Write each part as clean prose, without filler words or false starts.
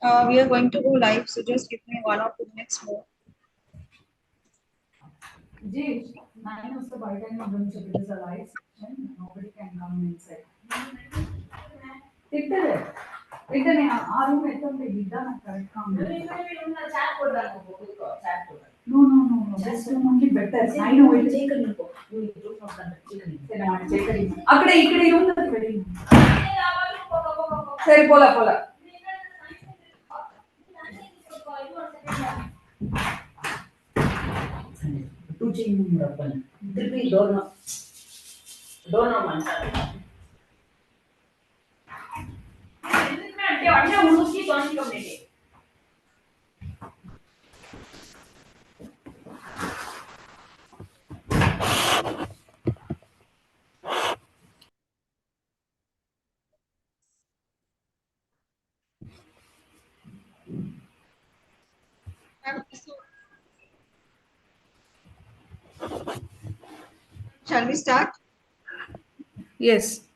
We are going to go live, so just give me 1 or 2 minutes more. Jay, 9 was the by time of it is a live session, nobody can come inside. తిట్టలే తిట్ట నేను ఆ room ఎట్లుంటే బిడ్డ నాకు కరెక్ట్గా ఉంది no no no no this room only better I know it అక్కడ ఇక్కడ ఈ రూమ్ పెడి సరే పోలా పోలా Shall we start? Yes.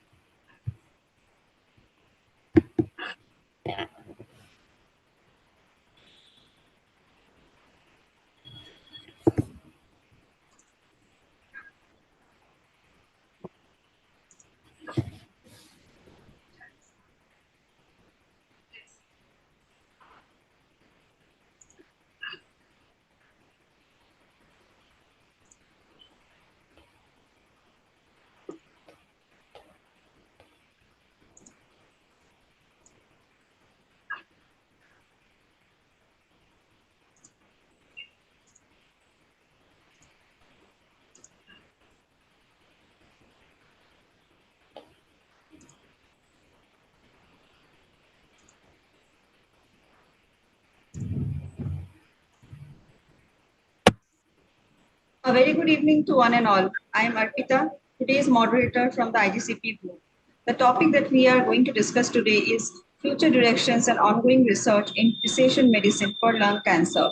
A very good evening to one and all. I am Arpita, today's moderator from the IGCP group. The topic that we are going to discuss today is future directions and ongoing research in precision medicine for lung cancer.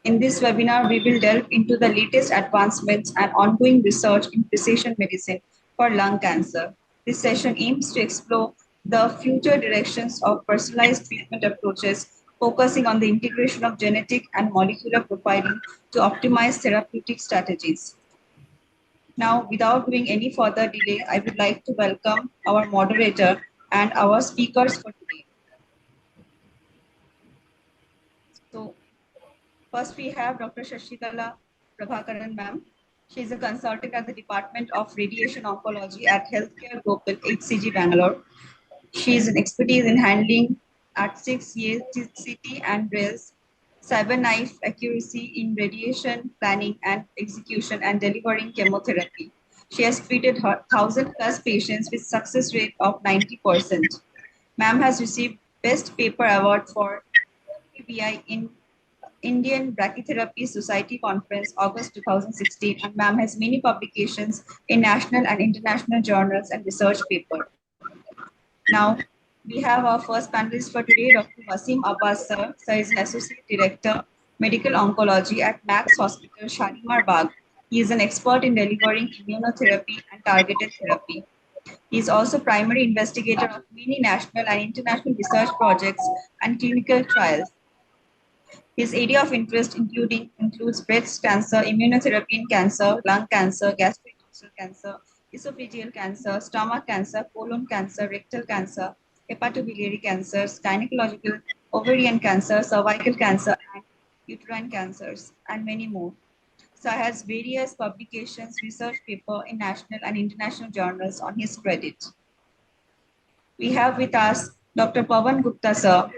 In this webinar, we will delve into the latest advancements and ongoing research in precision medicine for lung cancer. This session aims to explore the future directions of personalized treatment approaches, focusing on the integration of genetic and molecular profiling to optimize therapeutic strategies. Now, without doing any further delay, I would like to welcome our moderator and our speakers for today. So, first we have Dr. Shashikala Prabhakaran ma'am. She is a consultant at the Department of Radiation Oncology at Healthcare Global HCG Bangalore. She is an expertise in handling at 6 CT and rails, cyberknife accuracy in radiation planning and execution and delivering chemotherapy. She has treated 1,000 plus patients with success rate of 90%. Ma'am has received Best Paper Award for PBI in Indian Brachytherapy Society Conference, August 2016, and ma'am has many publications in national and international journals and research papers. Now, we have our first panelist for today, Dr. Wasim Abbas sir. Sir is an Associate Director, Medical Oncology at Max Hospital, Shalimar Bagh. He is an expert in delivering immunotherapy and targeted therapy. He is also primary investigator of many national and international research projects and clinical trials. His area of interest includes breast cancer, immunotherapy in cancer, lung cancer, gastrointestinal cancer, esophageal cancer, stomach cancer, colon cancer, rectal cancer, hepatobiliary cancers, gynecological ovarian cancer, cervical cancer, and uterine cancers, and many more. So has various publications, research paper in national and international journals on his credit. We have with us Dr. Pawan Gupta sir.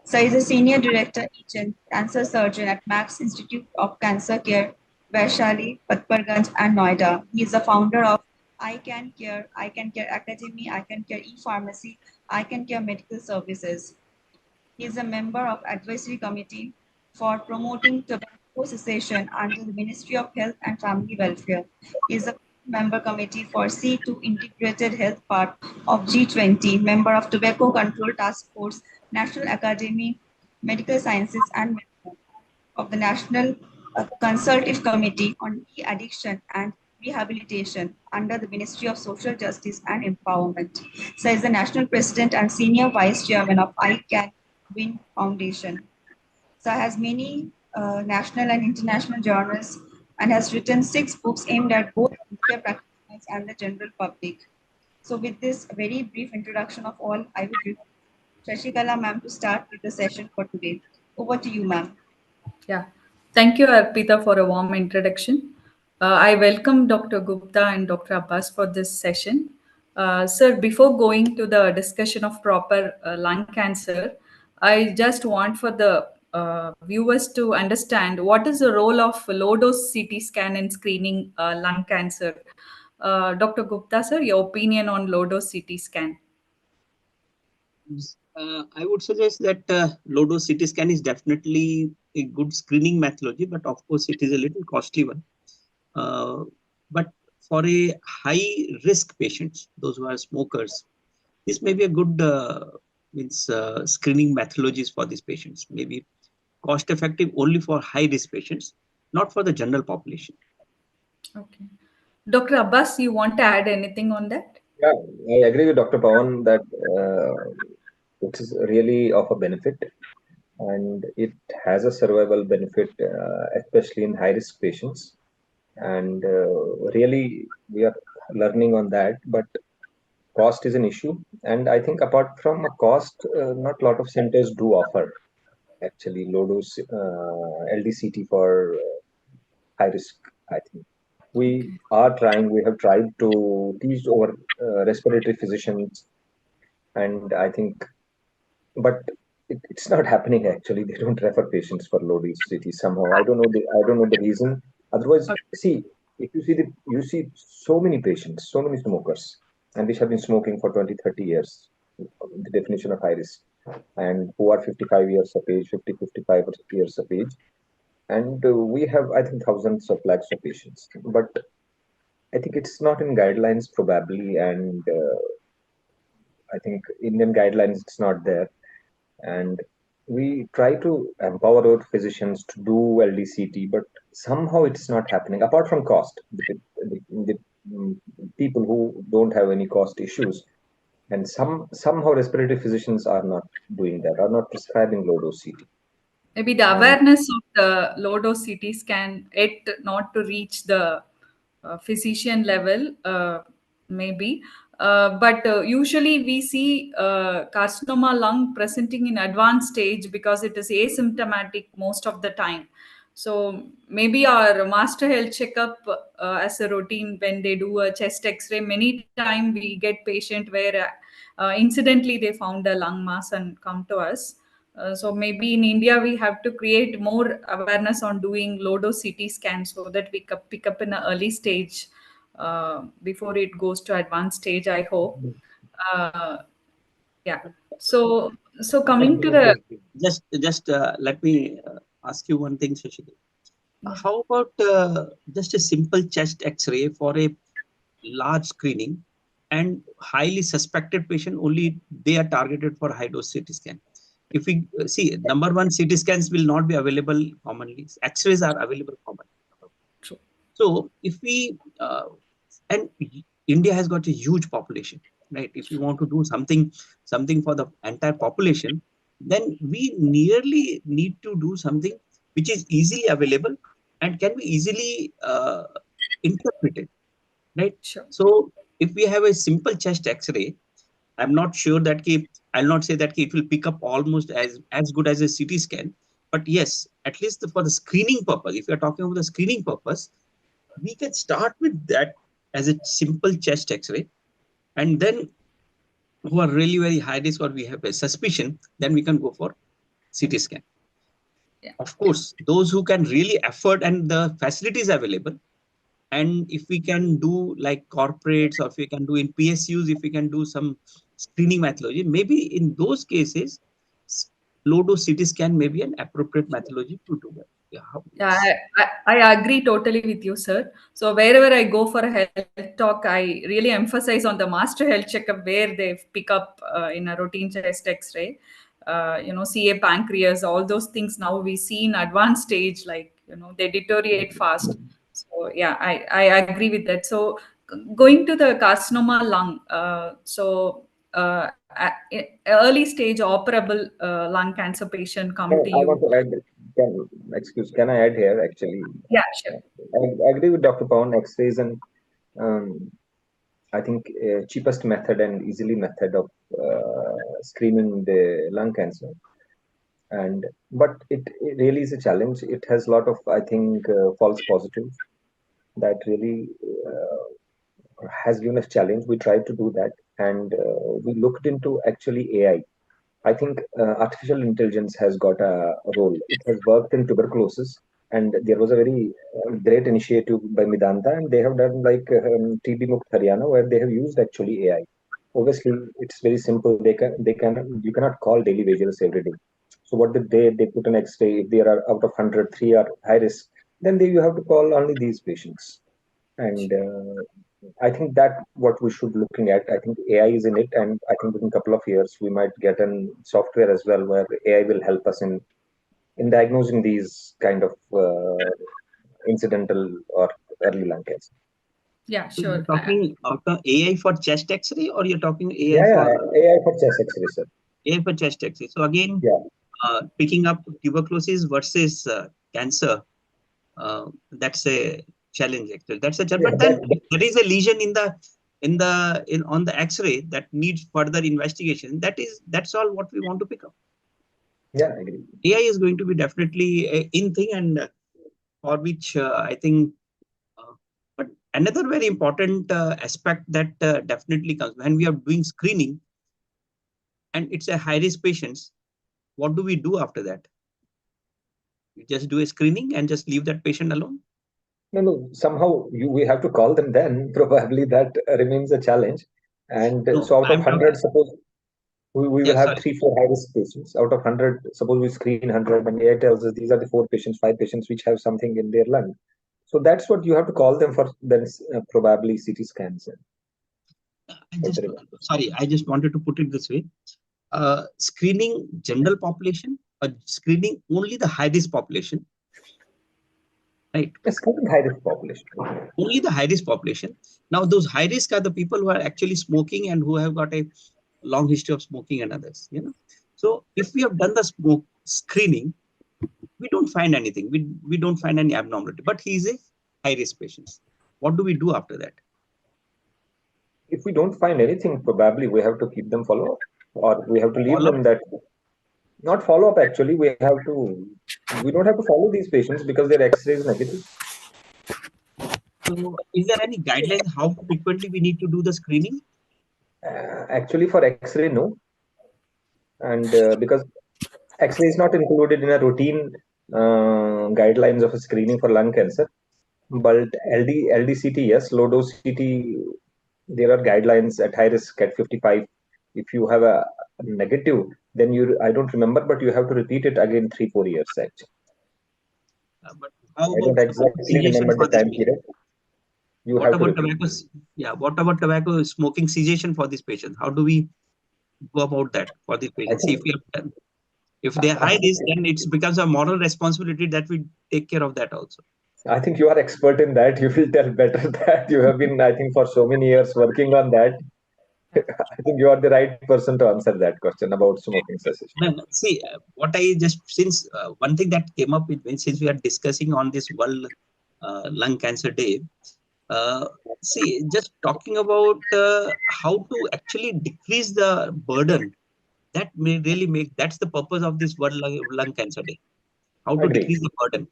Sir is a Senior Director Agent Cancer Surgeon at Max Institute of Cancer Care, Vaishali, Patparganj, and Noida. He is the founder of I Can Care Academy, I Can Care e-pharmacy, I Can Care Medical Services. He is a member of Advisory Committee for promoting tobacco cessation under the Ministry of Health and Family Welfare. He is a member committee for C2 Integrated Health Part of G20, member of Tobacco Control Task Force, National Academy, Medical Sciences and of the National Consultative Committee on E-Addiction and Rehabilitation under the Ministry of Social Justice and Empowerment. So is the National President and Senior Vice Chairman of ICANN Win Foundation. Sir has many national and international journals and has written 6 books aimed at both healthcare practitioners and the general public. So with this very brief introduction of all, I would request Shashikala ma'am to start with the session for today. Over to you, ma'am. Yeah, thank you, Arpita, for a warm introduction. I welcome Dr. Gupta and Dr. Abbas for this session. Sir, before going to the discussion of proper lung cancer, I just want for the viewers to understand what is the role of low dose CT scan in screening lung cancer. Dr. Gupta, sir, your opinion on low dose CT scan? I would suggest that low dose CT scan is definitely a good screening methodology, but of course it is a little costly one. But for a high risk patients, those who are smokers, this may be a good screening methodologies for these patients. Maybe cost effective only for high risk patients, not for the general population. Okay. Dr. Abbas, you want to add anything on that? Yeah, I agree with Dr. Pawan that it is really of a benefit and it has a survival benefit, especially in high risk patients. And really, we are learning on that, but cost is an issue. And I think apart from a cost, not a lot of centers do offer actually low dose LDCT for high risk, I think. We are trying, we have tried to teach our respiratory physicians, and I think, but it's not happening actually. They don't refer patients for low density somehow. I don't know the reason. Otherwise, see, if you see you see so many patients, so many smokers, and which have been smoking for 20, 30 years, the definition of high risk, and who are 55 years of age, 50, 55 years of age. And we have, I think, thousands of lakhs of patients. But I think it's not in guidelines probably, and I think Indian guidelines it's not there. And we try to empower our physicians to do LDCT, but somehow it's not happening. Apart from cost, the people who don't have any cost issues, and somehow respiratory physicians are not doing that, are not prescribing low dose CT. Maybe the awareness of the low dose CT scan, it not to reach the physician level, maybe. But usually we see carcinoma lung presenting in advanced stage because it is asymptomatic most of the time. So maybe our master health checkup as a routine when they do a chest X-ray, many time we get patient where incidentally they found a lung mass and come to us. So maybe in India we have to create more awareness on doing low dose CT scan so that we can pick up in an early stage before it goes to advanced stage. I hope. Yeah. So coming to the Let me ask you one thing, Shashikala. Yeah. How about just a simple chest X-ray for a large screening and highly suspected patient? Only they are targeted for high dose CT scan. If we see, number one, CT scans will not be available commonly. X-rays are available commonly. True. So if we and India has got a huge population, right? If you want to do something for the entire population, then we nearly need to do something which is easily available and can be easily interpreted, right? Sure. So if we have a simple chest X-ray, I'm not sure that I'll not say that it will pick up almost as good as a CT scan, but yes, at least for the screening purpose, if you're talking about the screening purpose, we can start with that as a simple chest X-ray, and then who are really very high risk or we have a suspicion, then we can go for CT scan. Yeah. Of course, those who can really afford and the facilities available, and if we can do like corporates or if we can do in PSUs, if we can do some screening methodology, maybe in those cases, low dose CT scan may be an appropriate methodology to do that. Yeah, I agree totally with you, sir. So wherever I go for a health talk, I really emphasize on the master health checkup where they pick up in a routine chest X-ray, CA pancreas, all those things now we see in advanced stage, like, they deteriorate fast. So yeah, I agree with that. So going to the carcinoma lung, early stage operable lung cancer patient come to I you? want to add, can I add here actually? Yeah, sure. I agree with Dr. Pawan. X-ray is an, I think, cheapest method and easily method of screening the lung cancer. But it really is a challenge. It has a lot of, I think, false positives that really has given us challenge. We tried to do that, and we looked into actually AI. I think artificial intelligence has got a role. It has worked in tuberculosis, and there was a very great initiative by Medanta, and they have done like TB Mukt Haryana, where they have used actually AI. Obviously, it's very simple. They can you cannot call daily vigilance every day. So what did they put an X-ray? If there are out of 100, 3 are high risk, then you have to call only these patients. And I think that what we should looking at. I think AI is in it, and I think within a couple of years we might get an software as well where AI will help us in diagnosing these kind of incidental or early lung cancer. Yeah, So sure. you're talking about AI for chest X-ray, or you're talking AI Yeah, for AI for chest X-ray, sir. AI for chest X-ray? So again, Yeah. picking up tuberculosis versus cancer, that's a challenge actually. That's a challenge. Yeah, But then if there is a lesion on the X-ray that needs further investigation, that's all what we want to pick up. Yeah, I agree. AI is going to be definitely a in thing, and for which I think. But another very important aspect that definitely comes when we are doing screening, and it's a high risk patients. What do we do after that? You just do a screening and just leave that patient alone? No. Somehow we have to call them. Then probably that remains a challenge. And No, so out of I'm 100, talking. suppose we will Yeah, have sorry. 3-4 high risk patients. Out of 100, suppose we screen 100, and AI tells us these are the 4 patients, 5 patients which have something in their lung. So that's what you have to call them for. Then probably CT scans. I just wanted to put it this way. Screening general population or screening only the high risk population, right? Screening high risk population. Only the high risk population. Now those high risk are the people who are actually smoking and who have got a long history of smoking and others. So if we have done the smoke screening, we don't find anything. We don't find any abnormality. But he is a high risk patient. What do we do after that? If we don't find anything, probably we have to keep them follow up, or we have to leave them that. Not follow up actually. We don't have to follow these patients because their X-ray is negative. So is there any guidelines how frequently we need to do the screening? Actually, for X-ray, no. And because X-ray is not included in a routine guidelines of screening for lung cancer. But LDCT, yes, low dose CT, there are guidelines at high risk at 55. If you have a negative, then I don't remember, but you have to repeat it again 3-4 years actually. But how I don't about exactly remember the time period. What about tobacco? Yeah, what about tobacco smoking cessation for these patients? How do we go about that for these patients? See, if they are high risk, then it becomes a moral responsibility that we take care of that also. I think you are expert in that. You will tell better that you have been, I think, for so many years working on that. I think you are the right person to answer that question about smoking cessation. See, what I just since one thing that came up since we are discussing on this World Lung Cancer Day. See, just talking about how to actually decrease the burden, that may really that's the purpose of this World Lung Cancer Day. How to decrease the burden,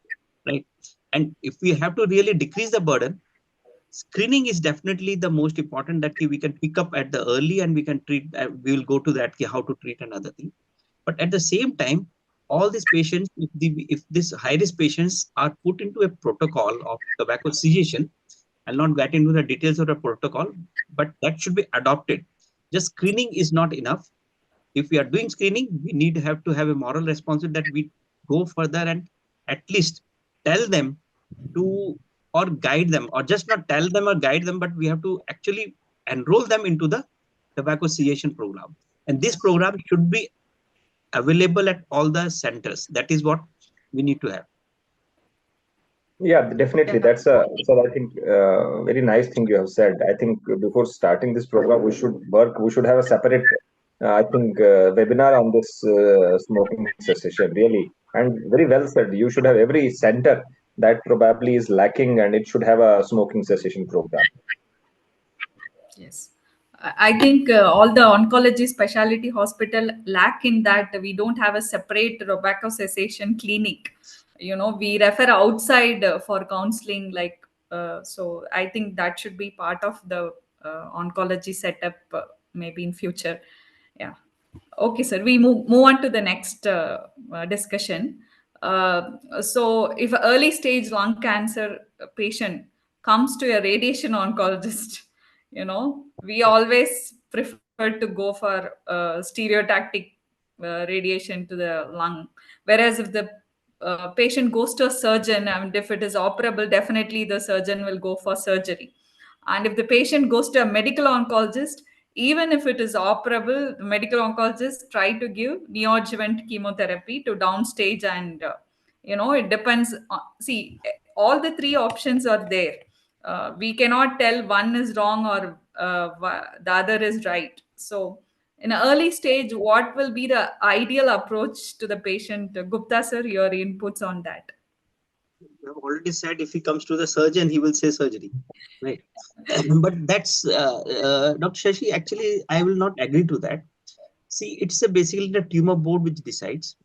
right? And if we have to really decrease the burden, screening is definitely the most important that we can pick up at the early and we can treat. We will go to that how to treat another thing. But at the same time, all these patients, if these high risk patients are put into a protocol of tobacco cessation, I'll not get into the details of the protocol, but that should be adopted. Just screening is not enough. If we are doing screening, we have to have a moral responsibility that we go further and at least tell them to or guide them, or just not tell them or guide them, but we have to actually enroll them into the tobacco cessation program. And this program should be available at all the centers. That is what we need to have. Yeah, definitely. That's I think very nice thing you have said. I think before starting this program, we should have a separate I think webinar on this smoking cessation really, and very well said. You should have every center that probably is lacking, and it should have a smoking cessation program. Yes. I think all the oncology specialty hospital lack in that we don't have a separate tobacco cessation clinic. You know, we refer outside for counseling, like, so I think that should be part of the oncology setup, maybe in future. Yeah. Okay, sir. We move on to the next discussion. So, if an early stage lung cancer patient comes to a radiation oncologist, you know, we always prefer to go for stereotactic radiation to the lung. Whereas if the patient goes to a surgeon, and if it is operable, definitely the surgeon will go for surgery. And if the patient goes to a medical oncologist, even if it is operable, the medical oncologists try to give neoadjuvant chemotherapy to downstage, and you know, it depends. See, all the three options are there. We cannot tell one is wrong or the other is right. So, in an early stage, what will be the ideal approach to the patient? Gupta sir, your inputs on that. You have already said if he comes to the surgeon, he will say surgery, right? But that's Dr. Shashi. Actually, I will not agree to that. See, it's basically the tumor board which decides.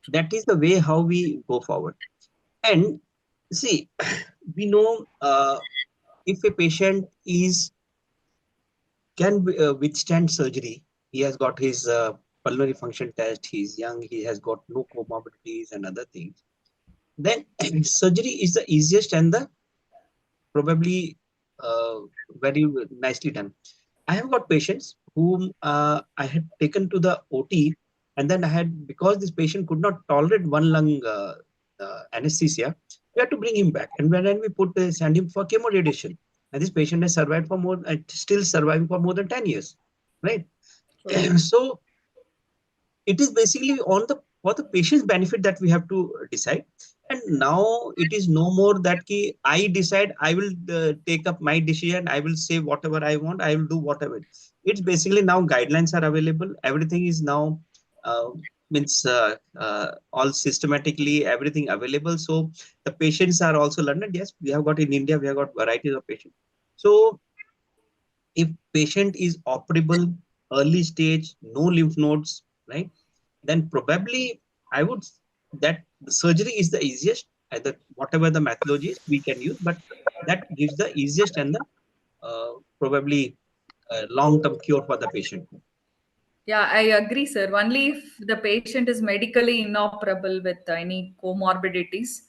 That is the way how we go forward. And see, we know if a patient can withstand surgery, he has got his pulmonary function test, he's young, he has got no comorbidities and other things, then surgery is the easiest and the probably uh, very nicely done. I have got patients whom I had taken to the OT, and then I had, because this patient could not tolerate one lung anesthesia, we had to bring him back. And when we send him for chemoradiation, and this patient has survived for more, still surviving for more than 10 years, right? So it is basically on the for the patient's benefit that we have to decide. And now it is no more that I decide, I will take up my decision, I will say whatever I want, I will do whatever. It's basically now guidelines are available, everything is now uh, means all systematically everything available. So the patients are also learned. Yes, we have got in India, we have got varieties of patients. So if patient is operable, early stage, no lymph nodes, right, then probably I would that the surgery is the easiest. Either whatever the methodology is, we can use, but that gives the easiest and the probably long-term cure for the patient. Yeah, I agree, sir. Only if the patient is medically inoperable with any comorbidities,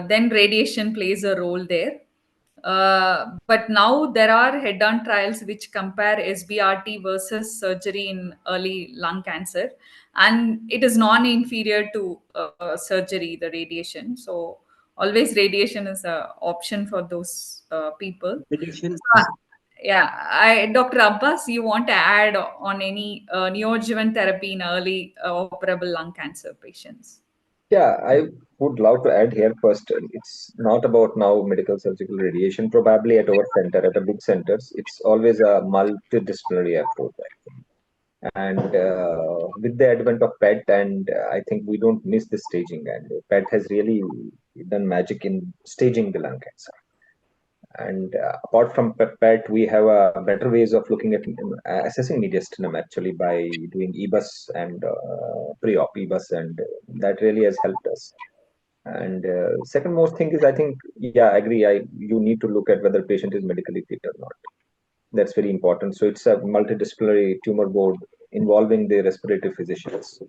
then radiation plays a role there. But now there are head-on trials which compare SBRT versus surgery in early lung cancer, and it is non-inferior to surgery, the radiation. So always radiation is an option for those people. Radiation. Yeah, Dr. Abbas, you want to add on any neoadjuvant therapy in early operable lung cancer patients? Yeah, I would love to add here first. It's not about now medical surgical radiation. Probably at our center, at the big centers, it's always a multidisciplinary approach. And with the advent of PET, and I think we don't miss the staging. And PET has really done magic in staging the lung cancer. And apart from PET, we have better ways of looking at assessing mediastinum actually by doing EBUS and pre-op EBUS, and that really has helped us. And second most thing is, I think, yeah, I agree. You need to look at whether patient is medically fit or not. That's very important. So it's a multidisciplinary tumor board involving the respiratory physicians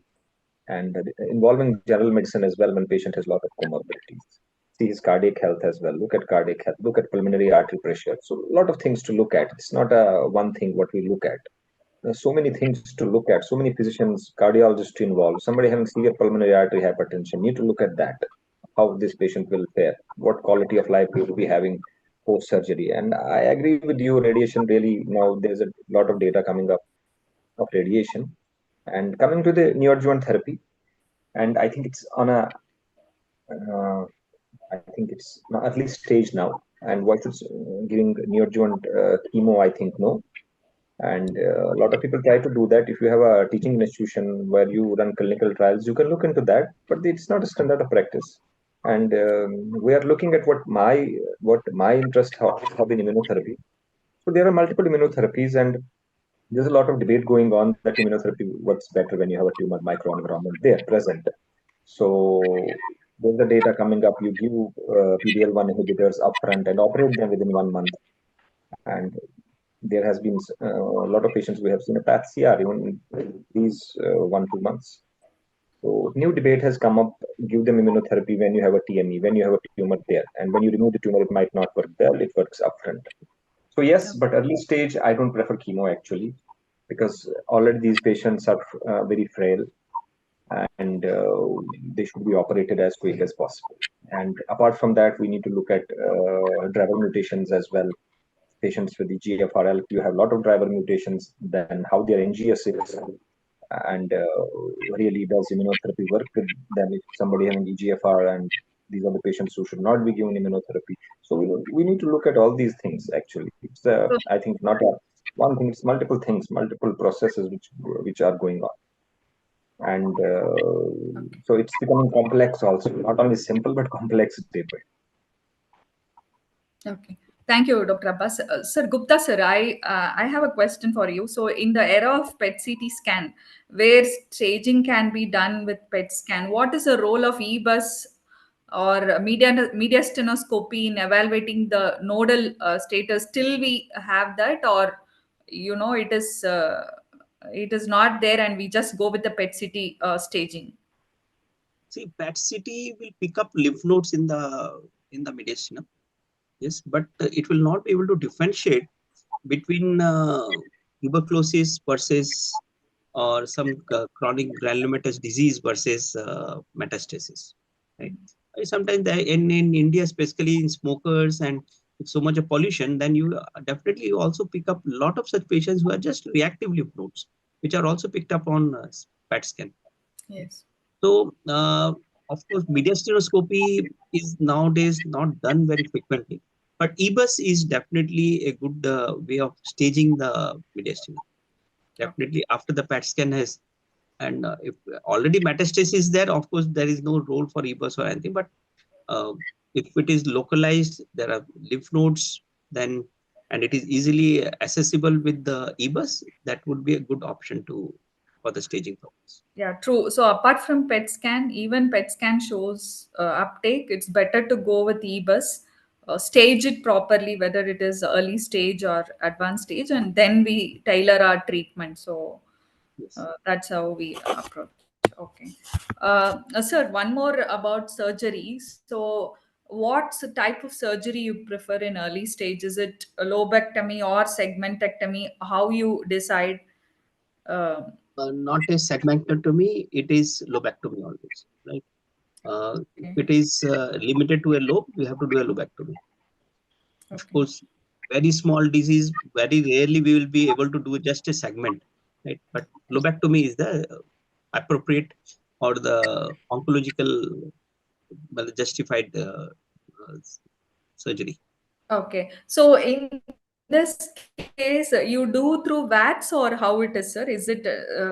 and involving general medicine as well when patient has a lot of comorbidities. See his cardiac health as well. Look at cardiac health. Look at pulmonary artery pressure. So a lot of things to look at. It's not a one thing what we look at. There's so many things to look at. So many physicians, cardiologists to involve. Somebody having severe pulmonary artery hypertension, need to look at that. How this patient will fare. What quality of life he will be having post surgery. And I agree with you. Radiation really, now there's a lot of data coming up of radiation. And coming to the neoadjuvant therapy, and I think it's on a I think it's at least stage now. And what is giving neoadjuvant chemo? I think no. And a lot of people try to do that. If you have a teaching institution where you run clinical trials, you can look into that, but it's not a standard of practice. And we are looking at what my interest have in immunotherapy. So there are multiple immunotherapies, and there's a lot of debate going on that immunotherapy works better when you have a tumor microenvironment there present. So there's the data coming up. You give PD-L1 inhibitors upfront and operate them within 1 month, and there has been a lot of patients we have seen a path CR even in these 1-2 months. So new debate has come up. Give them immunotherapy when you have a TME, when you have a tumor there, and when you remove the tumor, it might not work well. It works upfront. So yes, but early stage, I don't prefer chemo actually, because already these patients are very frail, and they should be operated as quick as possible. And apart from that, we need to look at driver mutations as well. Patients with EGFR, you have a lot of driver mutations, then how their NGS is, and really does immunotherapy work with them if somebody having EGFR, and these are the patients who should not be given immunotherapy. So we need to look at all these things actually. It's I think not one thing, it's multiple things, multiple processes which are going on. And so it's becoming complex also, not only simple but complex day by day. Okay. Thank you, Dr. Abbas. Sir Gupta, sir, I have a question for you. So, in the era of PET-CT scan, where staging can be done with PET scan, what is the role of EBUS or mediastinoscopy in evaluating the nodal status? Still, we have that, or it is not there, and we just go with the PET-CT staging. See, PET-CT will pick up lymph nodes in the mediastinum. Yes, but it will not be able to differentiate between tuberculosis versus or some chronic granulomatous disease versus metastasis. Right. Sometimes in India, especially in smokers and with so much of pollution, then you definitely also pick up a lot of such patients who are just reactive lymph nodes, which are also picked up on PET scan. Yes. So, of course, mediastinoscopy is nowadays not done very frequently, but EBUS is definitely a good way of staging the mediastinum. Definitely after the PET scan has, and if already metastasis is there, of course, there is no role for EBUS or anything, but if it is localized, there are lymph nodes, then, and it is easily accessible with the EBUS, that would be a good option for the staging purpose. Yeah, true. So apart from PET scan, even PET scan shows uptake. It's better to go with EBUS, stage it properly, whether it is early stage or advanced stage, and then we tailor our treatment. So Yes. that's how we approach. Okay. Sir, one more about surgery. So what's the type of surgery you prefer in early stage? Is it a lobectomy or segmentectomy? How you decide? Not a segmentectomy, it is lobectomy always, right? If it is limited to a lobe, we have to do a lobectomy. Okay. Of course, very small disease, very rarely we will be able to do just a segment, right? But lobectomy is the appropriate or the oncological justified surgery. Okay. So in this case, you do through VATS or how it is, sir? Is it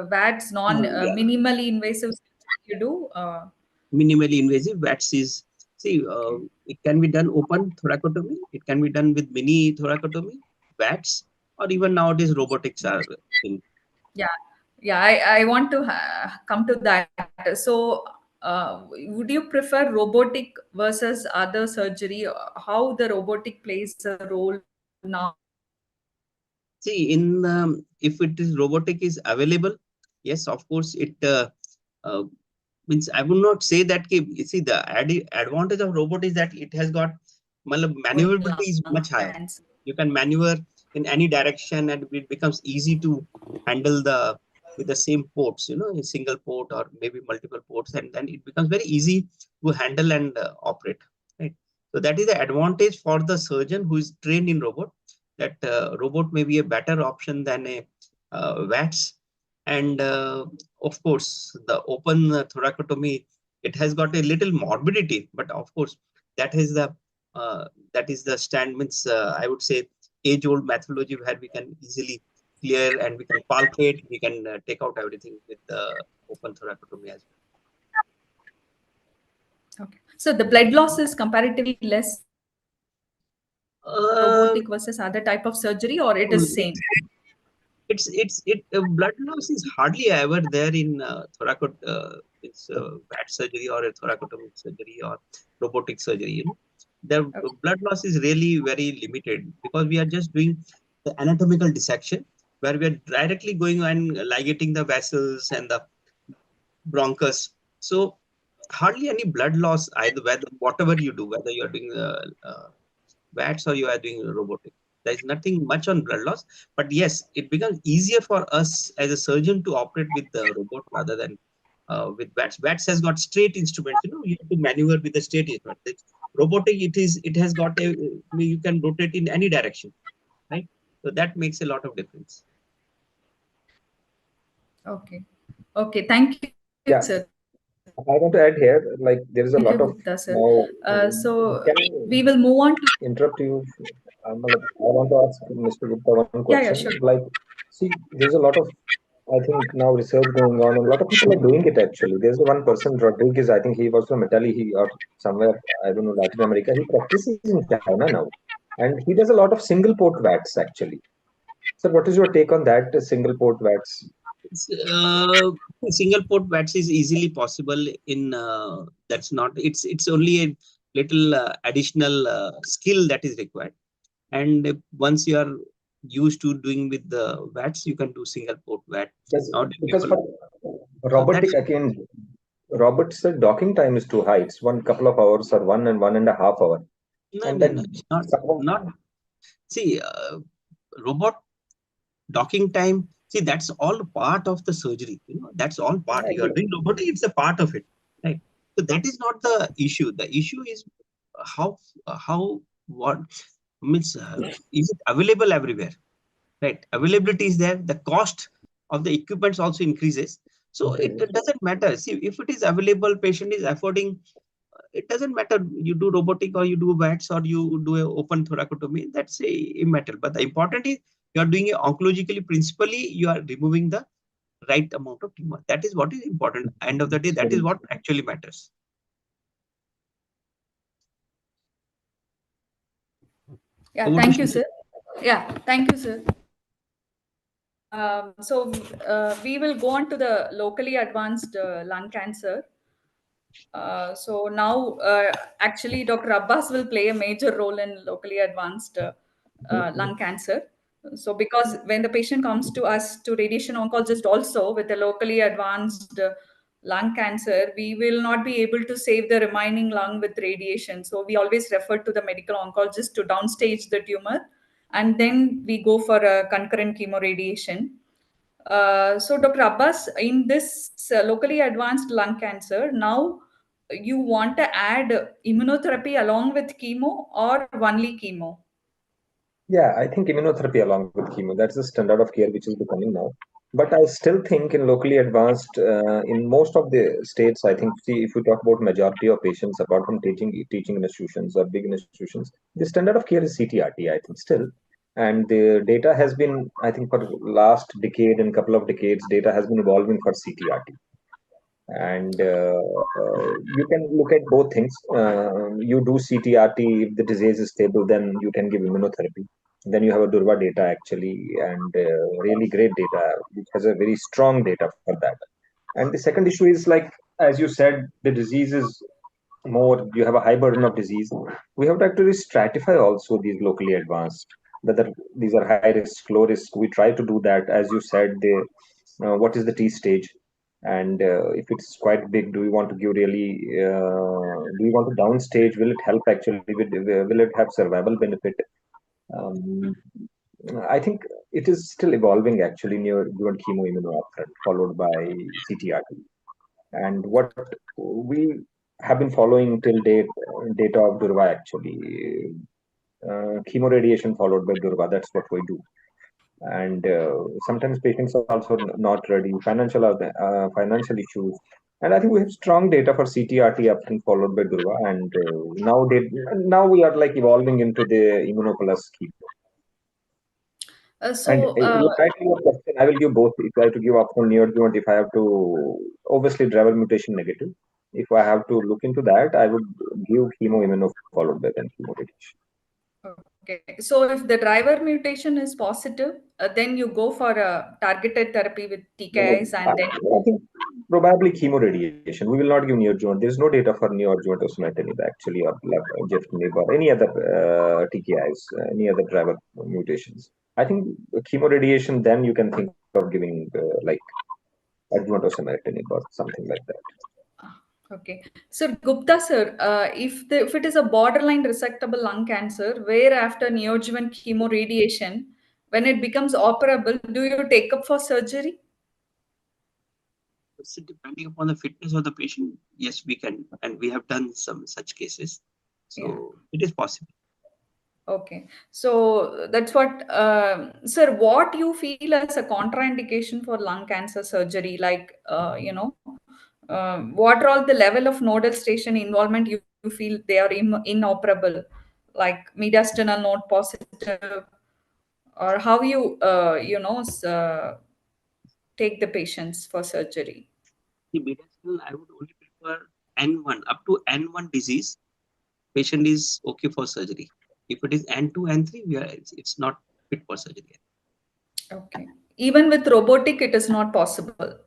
VATS Yeah. minimally invasive you do? Minimally invasive VATS is, see, it can be done open thoracotomy, it can be done with mini thoracotomy, VATS, or even nowadays robotics are in. Yeah. I want to come to that. So would you prefer robotic versus other surgery? How the robotic plays a role now? See, if it is robotic is available, yes, of course, it means I would not say that. See, the advantage of robot is that it has got maneuverability is much higher. You can maneuver in any direction, and it becomes easy to handle with the same ports, a single port or maybe multiple ports, and then it becomes very easy to handle and operate. Right. So that is the advantage for the surgeon who is trained in robot. That robot may be a better option than a VATS. And of course, the open thoracotomy, it has got a little morbidity, but of course, that is the I would say, age-old methodology where we can easily clear, and we can palpate, we can take out everything with the open thoracotomy as well. Okay. So the blood loss is comparatively less robotic versus other type of surgery, or it is same? Blood loss is hardly ever there in it's VAT surgery or a thoracotomy surgery or robotic surgery. You know, the blood loss is really very limited because we are just doing the anatomical dissection where we are directly going and ligating the vessels and the bronchus. So hardly any blood loss either, whatever you do, whether you are doing VATS or you are doing robotic. There is nothing much on blood loss, but yes, it becomes easier for us as a surgeon to operate with the robot rather than with VATS. VATS has got straight instruments. You know, you have to maneuver with the straight instrument. Robotic, it has got you can rotate in any direction, right? So that makes a lot of difference. Okay. Okay. Thank you, Yeah. sir. I want to add here, like there is a lot of Gupta, sir. now. So Can we will move on to interrupt you. I want to ask Mr. Gupta one question. Yeah, sure. Like, see, there's a lot of, I think now research going on, and a lot of people are doing it actually. There's one person, Rodriguez, I think he was from Italy, or somewhere, I don't know, Latin America. He practices in China now, and he does a lot of single port VATS actually. So, what is your take on that? Single port VATS? Single port VATS is easily possible in that's not it's only a little additional skill that is required, and once you are used to doing with the VATS, you can do single port VAT. Because for robotic again, robots docking time is too high. It's one couple of hours or 1.5 hours. No, not see robot docking time. See, that's all part of the surgery. You know, that's all part. You are doing robotic; it's a part of it, right? So that is not the issue. The issue is what means is it available everywhere, right? Availability is there. The cost of the equipments also increases. So it doesn't matter. See, if it is available, patient is affording. It doesn't matter. You do robotic or you do VATS or you do an open thoracotomy. That's a matter. But the important is you are doing it oncologically. Principally, you are removing the right amount of tumor. That is what is important. End of the day, that is what actually matters. Yeah, thank you, sir. Yeah, thank you, sir. So we will go on to the locally advanced lung cancer. So now, actually, Dr. Abbas will play a major role in locally advanced lung cancer. So because when the patient comes to us, to radiation oncologist also with a locally advanced lung cancer, we will not be able to save the remaining lung with radiation. So we always refer to the medical oncologist to downstage the tumor, and then we go for a concurrent chemoradiation. So Dr. Abbas, in this locally advanced lung cancer, now you want to add immunotherapy along with chemo or only chemo? Yeah, I think immunotherapy along with chemo, that's the standard of care which is becoming now. But I still think in locally advanced, in most of the states, I think, see, if we talk about majority of patients, apart from teaching institutions or big institutions, the standard of care is CTRT, I think, still. And the data has been, I think, for last decade and couple of decades, data has been evolving for CTRT. And you can look at both things. You do CTRT, if the disease is stable, then you can give immunotherapy. Then you have a Durva data actually, and really great data, which has a very strong data for that. And the second issue is, like, as you said, the disease is more, you have a high burden of disease. We have to actually stratify also these locally advanced, whether these are high risk, low risk. We try to do that. As you said, what is the T stage? And if it's quite big, do we want to give really, do we want to downstage? Will it help actually? Will it have survival benefit? I think it is still evolving actually near chemo immunoupfront, followed by CTRT. And what we have been following till date, data of Durva actually, chemoradiation followed by Durva, that's what we do. And sometimes patients are also not ready, financial issues. And I think we have strong data for CTRT upfront followed by Durva. And now we are like evolving into the immunoplus chemo. And back to your question, I will give both. If I have to give optional neoadjuvant, if I have to, obviously driver mutation negative. If I have to look into that, I would give chemo immuno followed by then chemo radiation. Okay, so if the driver mutation is positive, then you go for a targeted therapy with TKIs and then. I think probably chemo radiation. We will not give neoadjuvant. There is no data for neoadjuvant osimertinib actually, or gefitinib or any other TKIs, any other driver mutations. I think chemo radiation. Then you can think of giving like adjuvant osimertinib or something like that. Okay. Sir Gupta sir, if it is a borderline resectable lung cancer, where after neoadjuvant chemo radiation, when it becomes operable, do you take up for surgery? So depending upon the fitness of the patient, yes, we can, and we have done some such cases. So it is possible. Okay, so that's what, sir, what you feel as a contraindication for lung cancer surgery, like, what are all the level of nodal station involvement you feel they are inoperable, like mediastinal node positive, or how you, take the patients for surgery? The mediastinal, I would only prefer N1, up to N1 disease, patient is okay for surgery. If it is N2, N3, it's not fit for surgery. Okay. Even with robotic, it is not possible.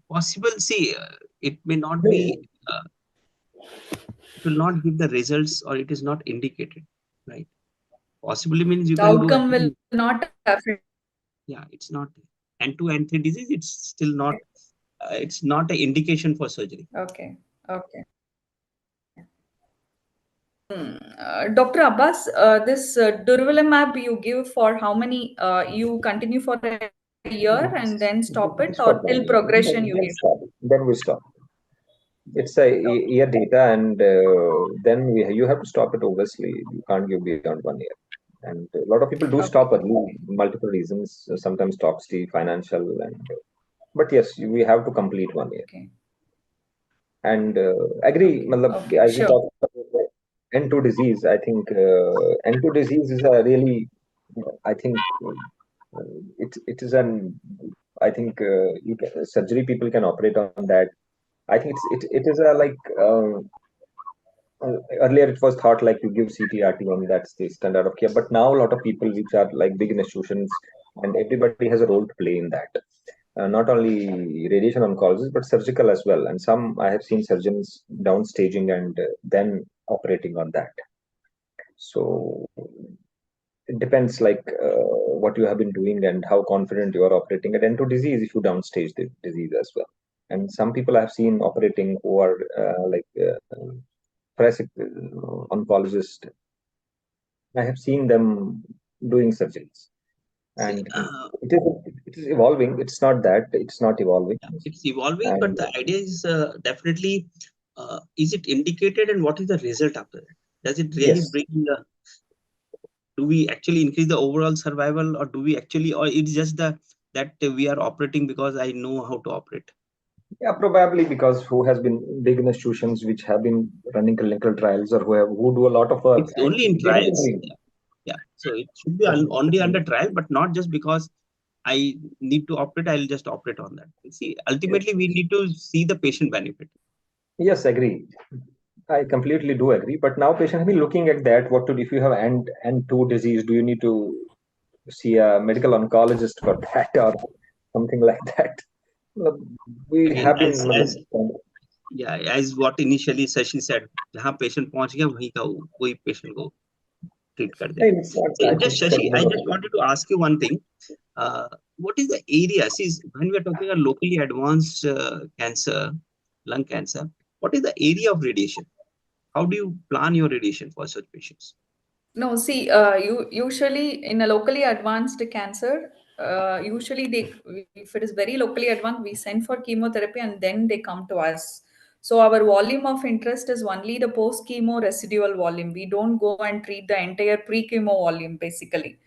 Possible, see, it may not be, it will not give the results, or it is not indicated, right? Possibly means you The can outcome do. will not affect. Yeah, it's not N2, N3 disease. It's still not. It's not an indication for surgery. Okay. Okay. Dr. Abbas, this durvalumab you give for how many? You continue for a year and then stop it, or till progression you give? Then we stop. It's a year data, and then you have to stop it. Obviously, you can't give beyond 1 year. And a lot of people do stop early, multiple reasons. Sometimes toxicity, financial, but yes, we have to complete 1 year. Okay. And agree, Okay, as you sure. talk about N2 disease, I think N2 disease is a really, I think it is an, I think surgery people can operate on that. I think it is a like earlier it was thought like you give CTRT and that's the standard of care, but now a lot of people which are like big institutions and everybody has a role to play in that. Not only radiation oncologists but surgical as well, and some I have seen surgeons downstaging and then operating on that. So it depends like what you have been doing and how confident you are operating at N2 disease if you downstage the disease as well. And some people I have seen operating who are thoracic oncologist. I have seen them doing surgeries, and it is evolving. It's not that it's not evolving. It's evolving, but the idea is definitely, is it indicated, and what is the result after that? Does it really bring the? Do we actually increase the overall survival, or do we actually, or it's just that we are operating because I know how to operate? Yeah, probably because who has been big institutions which have been running clinical trials or who do a lot of work. It's only in trials. Yeah. So it should be only under trial, but not just because I need to operate, I'll just operate on that. See, ultimately we need to see the patient benefit. Yes, agree. I completely do agree. But now patients have been looking at that. What to do if you have N2 disease? Do you need to see a medical oncologist for that or something like that? We Again, have been. As what initially Shashi said, जहाँ patient पहुंच गया वहीं का वही patient को treat कर दे. Just Shashi, I just wanted to ask you one thing. What is the area? See, when we are talking about locally advanced cancer, lung cancer, what is the area of radiation? How do you plan your radiation for such patients? No, see, you usually in a locally advanced cancer, usually if it is very locally advanced, we send for chemotherapy and then they come to us. So our volume of interest is only the post-chemo residual volume. We don't go and treat the entire pre-chemo volume, basically.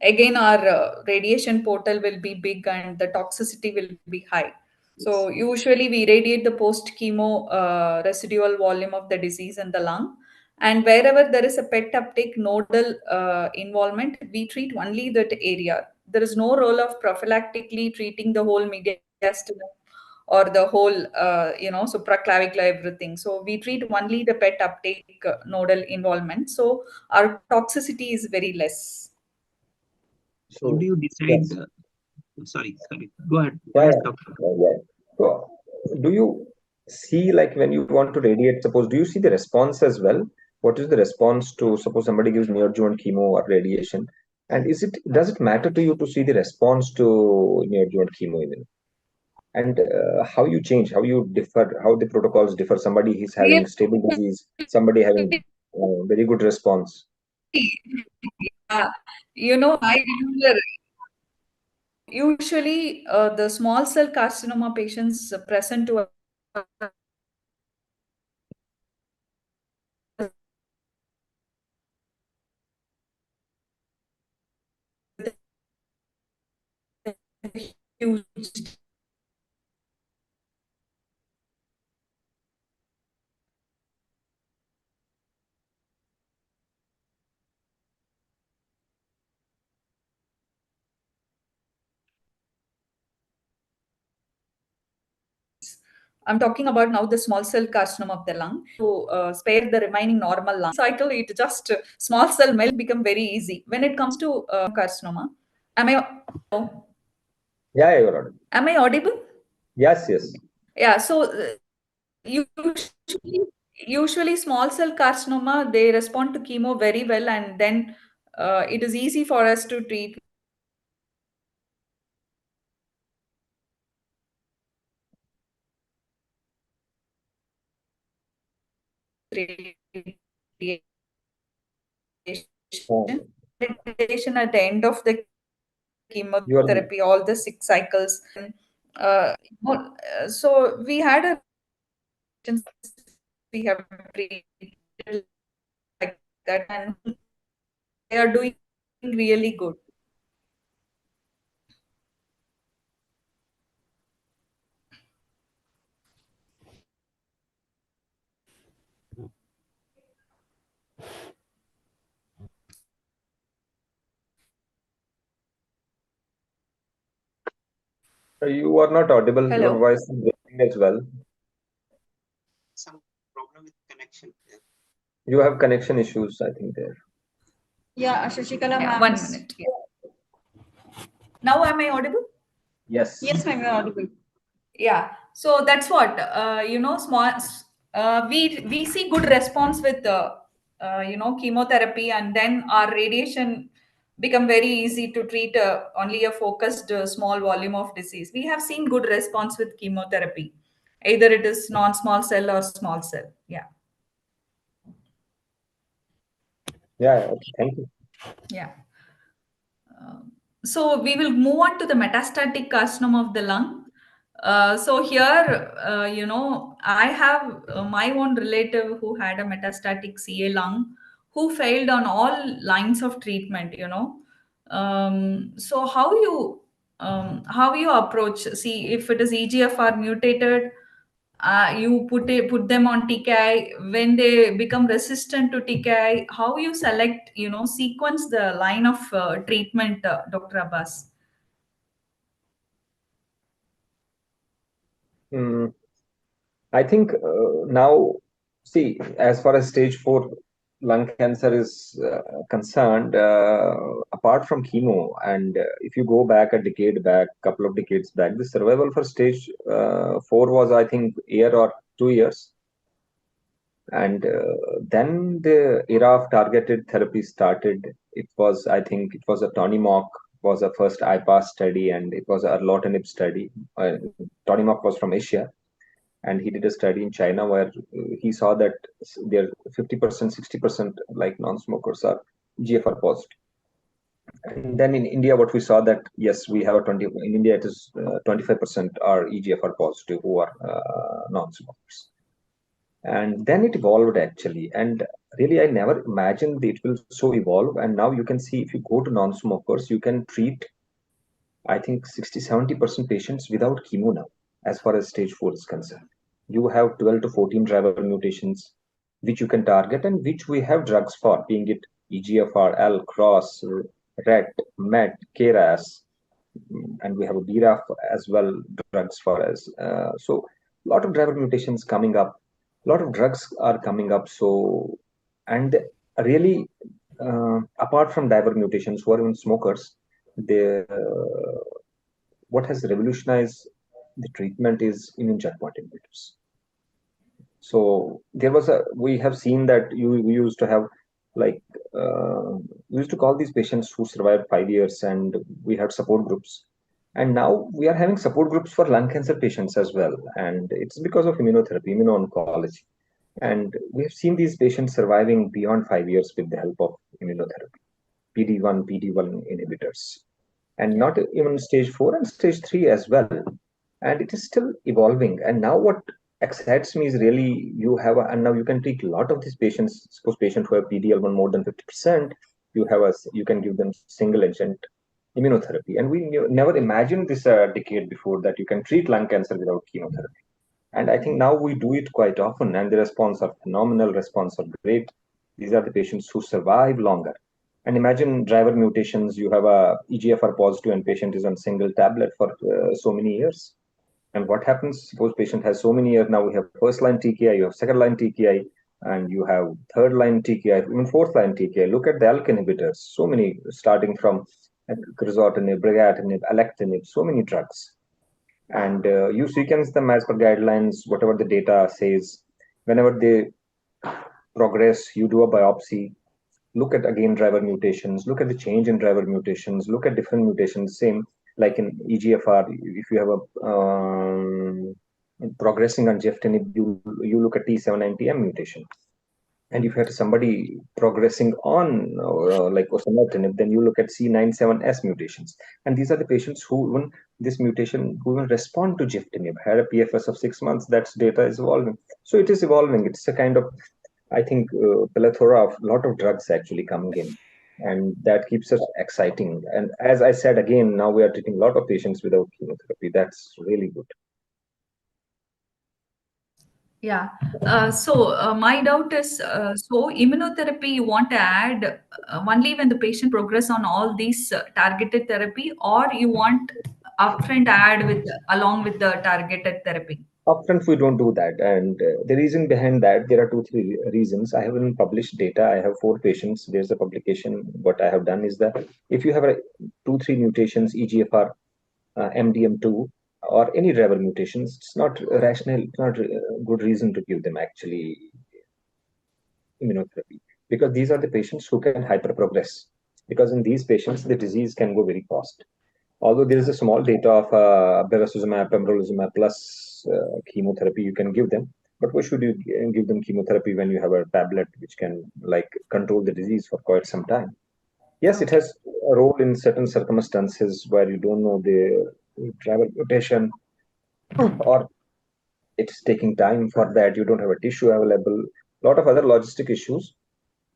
Again, our radiation portal will be big and the toxicity will be high. So usually we radiate the post-chemo residual volume of the disease in the lung. And wherever there is a PET uptake nodal involvement, we treat only that area. There is no role of prophylactically treating the whole mediastinum or the whole, supraclavicular everything. So we treat only the PET uptake nodal involvement. So our toxicity is very less. How do you decide? Yes. Sorry. Go ahead. Yeah, Doctor. yeah. So, do you see, like, when you want to radiate, suppose, do you see the response as well? What is the response to, suppose somebody gives neoadjuvant chemo or radiation? And does it matter to you to see the response to neoadjuvant chemo even? And how you change, how you differ, how the protocols differ? Somebody is having stable disease, somebody having very good response. I remember usually the small cell carcinoma patients present to us huge. I'm talking about now the small cell carcinoma of the lung. To spare the remaining normal lung cycle, it just small cell may become very easy. When it comes to carcinoma, am I Yeah, you're audible. am I audible? Yes. Yeah. So usually small cell carcinoma, they respond to chemo very well, and then it is easy for us to treat. Radiation at the end of the chemotherapy, all the 6 cycles. So we had a we have treated like that, and they are doing really good. You are not audible. Hello. Your voice is breaking as well. Some problem with connection. You have connection issues, I think, there. Yeah, Shashikala ma'am. 1 minute. Yeah. Now am I audible? Yes. Yes, ma'am, you're audible. Yeah. So that's what small. We see good response with chemotherapy, and then our radiation become very easy to treat only a focused small volume of disease. We have seen good response with chemotherapy, either it is non-small cell or small cell. Yeah. Yeah. Okay. Thank you. Yeah. So we will move on to the metastatic carcinoma of the lung. So here, I have my own relative who had a metastatic CA lung who failed on all lines of treatment. So how you approach? See, if it is EGFR mutated, you put them on TKI. When they become resistant to TKI, how you select, sequence the line of treatment, Dr. Abbas? I think now, see, as far as stage 4 lung cancer is concerned, apart from chemo, and if you go back a decade back, couple of decades back, the survival for stage 4 was, I think, year or 2 years. And then the era of targeted therapy started. I think it was a Tonimoc was the first IPAS study, and it was a erlotinib study. Tonimoc was from Asia, and he did a study in China where he saw that there 50%, 60% like non-smokers are GFR positive. And then in India, what we saw that yes, we have in India it is 25% are EGFR positive who are non-smokers. And then it evolved actually, and really I never imagined it will so evolve. And now you can see, if you go to non-smokers, you can treat, I think, 60-70% patients without chemo now, as far as stage 4 is concerned. You have 12 to 14 driver mutations, which you can target and which we have drugs for, being it EGFR, L, CROSS, RET, MET, KRAS, and we have a BRAF as well, drugs for us. So a lot of driver mutations coming up, a lot of drugs are coming up. So, and really, apart from driver mutations, who are even smokers, they, what has revolutionized the treatment is immune checkpoint inhibitors. So there was we have seen that we used to have like, we used to call these patients who survived 5 years, and we had support groups. And now we are having support groups for lung cancer patients as well. And it's because of immunotherapy, immuno-oncology. And we have seen these patients surviving beyond 5 years with the help of immunotherapy, PD-1, PD-1 inhibitors, and not even stage 4 and stage 3 as well. And it is still evolving. And now what excites me is really and now you can treat a lot of these patients. Suppose patients who have PD-L1 more than 50%, you can give them single agent immunotherapy. And we never imagined this a decade before, that you can treat lung cancer without chemotherapy. And I think now we do it quite often, and the response are phenomenal, response are great. These are the patients who survive longer. And imagine driver mutations, you have a EGFR positive and patient is on single tablet for so many years. And what happens? Suppose patient has so many years, now we have first line TKI, you have second line TKI, and you have third line TKI, even fourth line TKI. Look at the ALK inhibitors, so many, starting from crizotinib, brigatinib, alectinib, so many drugs. And you sequence them as per guidelines, whatever the data says. Whenever they progress, you do a biopsy, look at again driver mutations, look at the change in driver mutations, look at different mutations. Same like in EGFR, if you have a progressing on gefitinib, you look at T790M mutation. And if you have somebody progressing on like osimertinib, then you look at C97S mutations. And these are the patients who even this mutation who will respond to gefitinib, had a PFS of 6 months. That's data is evolving. So it is evolving. It's a kind of, I think, plethora of lot of drugs actually coming in, and that keeps us exciting. And as I said again, now we are treating a lot of patients without chemotherapy. That's really good. Yeah. So my doubt is, so immunotherapy you want to add only when the patient progress on all these targeted therapy, or you want upfront add along with the targeted therapy? Upfront, we don't do that. And the reason behind that, there are 2-3 reasons. I haven't published data. I have 4 patients. There's a publication. What I have done is that if you have 2-3 mutations, EGFR, MDM2, or any driver mutations, it's not rational, it's not a good reason to give them actually immunotherapy, because these are the patients who can hyperprogress. Because in these patients, the disease can go very fast. Although there is a small data of bevacizumab, pembrolizumab plus chemotherapy, you can give them. But why should you give them chemotherapy when you have a tablet which can like control the disease for quite some time? Yes, it has a role in certain circumstances where you don't know the driver mutation, or it's taking time for that. You don't have a tissue available. A lot of other logistic issues.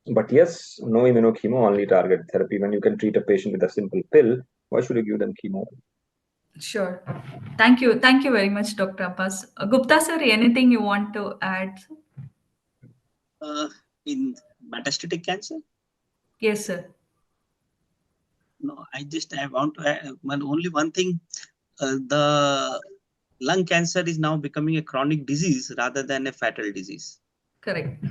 But yes, no immunochemo, only target therapy. When you can treat a patient with a simple pill, why should you give them chemo? Sure. Thank you. Thank you very much, Dr. Abbas. Gupta sir, anything you want to add? In metastatic cancer? Yes, sir. No, I want to add only one thing. The lung cancer is now becoming a chronic disease rather than a fatal disease. Correct.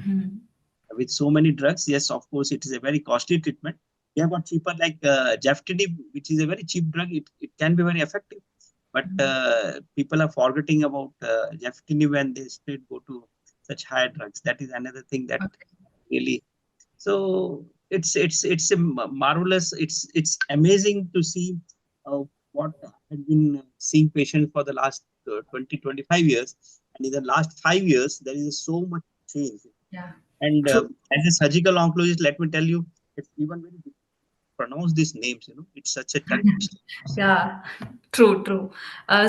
With so many drugs, yes, of course, it is a very costly treatment. We have got cheaper like gefitinib, which is a very cheap drug. It can be very effective. But people are forgetting about gefitinib when they straight go to such higher drugs. That is another thing that really. So it's a marvelous. It's amazing to see what had been seeing patients for the last 20-25 years, and in the last 5 years there is so much change. Yeah. And as a surgical oncologist, let me tell you, it's even very difficult to pronounce these names. It's such a context. Yeah, true.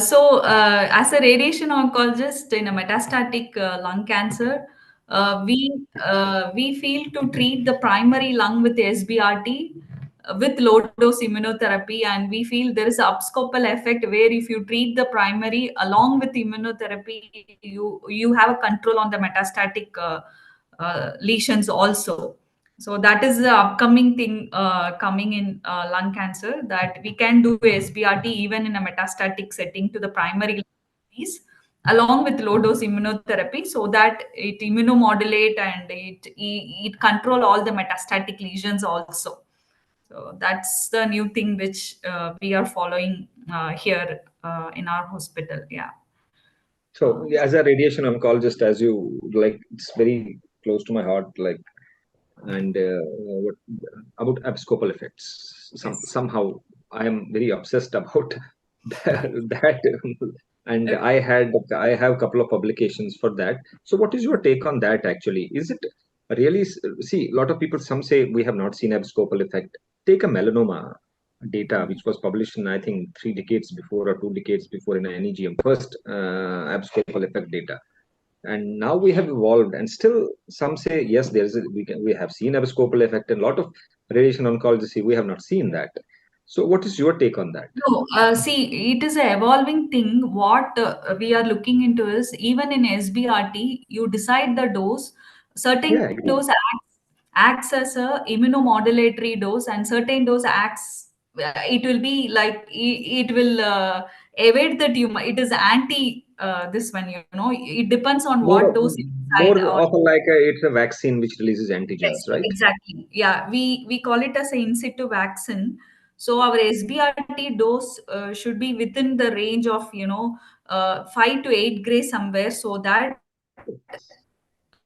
So, as a radiation oncologist in a metastatic lung cancer, we feel to treat the primary lung with SBRT with low dose immunotherapy, and we feel there is an upscopal effect where if you treat the primary along with immunotherapy, you have a control on the metastatic lesions also. So that is the upcoming thing coming in lung cancer, that we can do SBRT even in a metastatic setting to the primary disease along with low dose immunotherapy, so that it immunomodulate and it control all the metastatic lesions also. So that's the new thing which we are following here in our hospital. Yeah. So as a radiation oncologist, as you like, it's very close to my heart. Like, and what about abscopal effects? Somehow I am very obsessed about that. And I have a couple of publications for that. So what is your take on that actually? Is it really, see, a lot of people, some say we have not seen abscopal effect. Take a melanoma data which was published in, I think, 3 decades before or 2 decades before in NEGM, first abscopal effect data. And now we have evolved, and still some say yes, we have seen abscopal effect, and a lot of radiation oncologists say we have not seen that. So what is your take on that? No, see, it is an evolving thing. What we are looking into is, even in SBRT, you decide the dose. Certain Yeah, agree. dose acts as a immunomodulatory dose, and certain dose acts. It will be like it will evade the tumor. It is anti this one. It depends on what dose you More decide. of like it's a vaccine which releases antigens, Yes, right? exactly. Yeah, we call it as an in situ vaccine. So our SBRT dose should be within the range of 5 to 8 gray somewhere, so that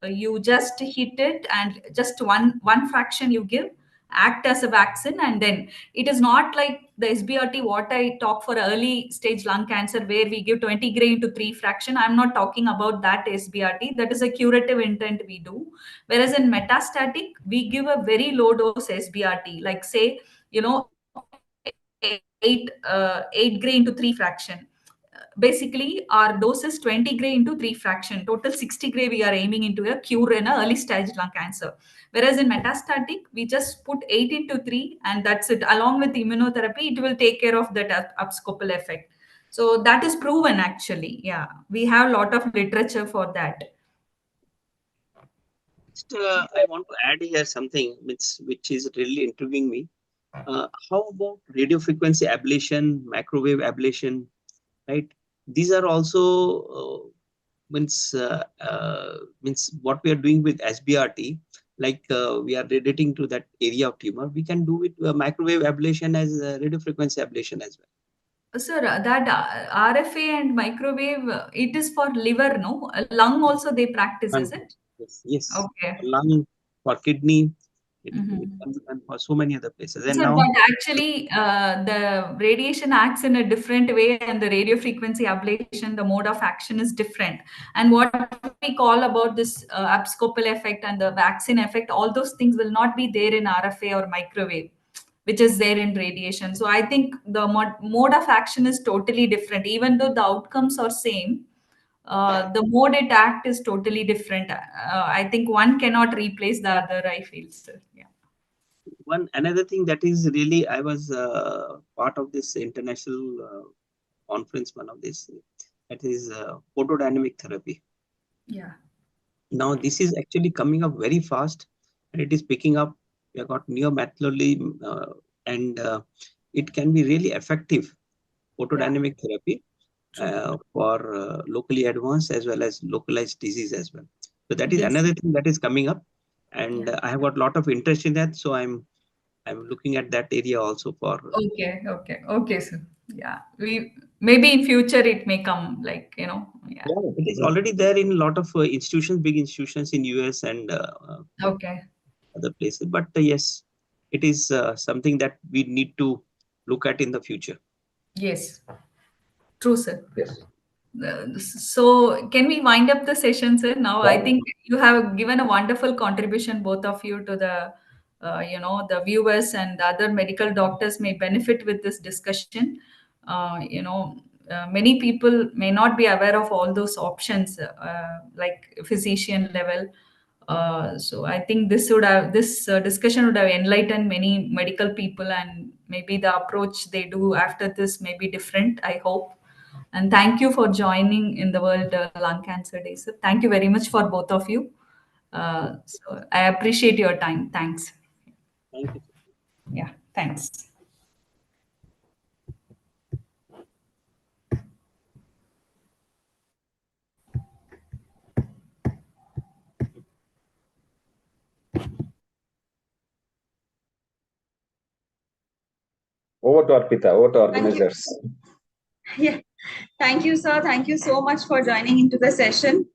you just hit it and just one fraction you give, act as a vaccine. And then it is not like the SBRT what I talk for early stage lung cancer, where we give 20 gray into 3 fraction. I'm not talking about that SBRT. That is a curative intent we do. Whereas in metastatic, we give a very low dose SBRT, like say 8 gray into 3 fraction. Basically, our dose is 20 gray into 3 fraction. Total 60 gray we are aiming into a cure in a early stage lung cancer. Whereas in metastatic, we just put 8 into 3 and that's it. Along with immunotherapy, it will take care of that abscopal effect. So that is proven actually. Yeah, we have a lot of literature for that. I want to add here something which is really intriguing me. How about radio frequency ablation, microwave ablation, right? These are also means what we are doing with SBRT. Like we are radiating to that area of tumor. We can do it microwave ablation as radio frequency ablation as well. Sir, that RFA and microwave, it is for liver, no? Lung also they practice, is it? Yes. Okay. For lung, for kidney, it can be done for so many other places. And Sir, now, but actually, the radiation acts in a different way, and the radio frequency ablation, the mode of action is different. And what we call about this abscopal effect and the vaccine effect, all those things will not be there in RFA or microwave, which is there in radiation. So I think the mode of action is totally different, even though the outcomes are same. The mode it act is totally different. I think one cannot replace the other, I feel, sir. Yeah. Another thing that is really, I was part of this international conference, one of this, that is photodynamic therapy. Yeah. Now this is actually coming up very fast, and it is picking up. We have got neomaterially, and it can be really effective photodynamic therapy for locally advanced as well as localized disease as well. So that is another thing that is coming up, and I have got a lot of interest in that. So I'm looking at that area also for. Okay, sir. Yeah, we maybe in future it may come, like Yeah, it is already there in a lot of institutions, big institutions in US and other places. But yes, it is something that we need to look at in the future. Yes, true, sir. Yes. So can we wind up the session, sir? Now, Yeah. I think you have given a wonderful contribution, both of you, to the the viewers, and the other medical doctors may benefit with this discussion. Many people may not be aware of all those options, like physician level. So I think this discussion would have enlightened many medical people, and maybe the approach they do after this may be different, I hope. And thank you for joining in the World Lung Cancer Day, sir. Thank you very much for both of you. So I appreciate your time. Thanks. Thank you. Yeah, thanks. Over to Arpita, over to Thank you. organizers. Yeah. Thank you, sir. Thank you so much for joining into the session.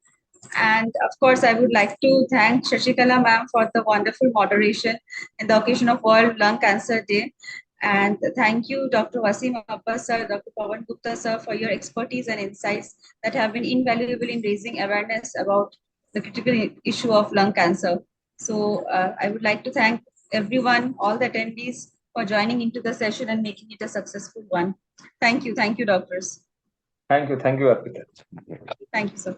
And of course, I would like to thank Shashikala ma'am for the wonderful moderation in the occasion of World Lung Cancer Day. And thank you, Dr. Wasim Abbas sir, Dr. Pawan Gupta sir, for your expertise and insights that have been invaluable in raising awareness about the critical issue of lung cancer. So I would like to thank everyone, all the attendees, for joining into the session and making it a successful one. Thank you, doctors. Thank you, Arpita. Thank you, sir.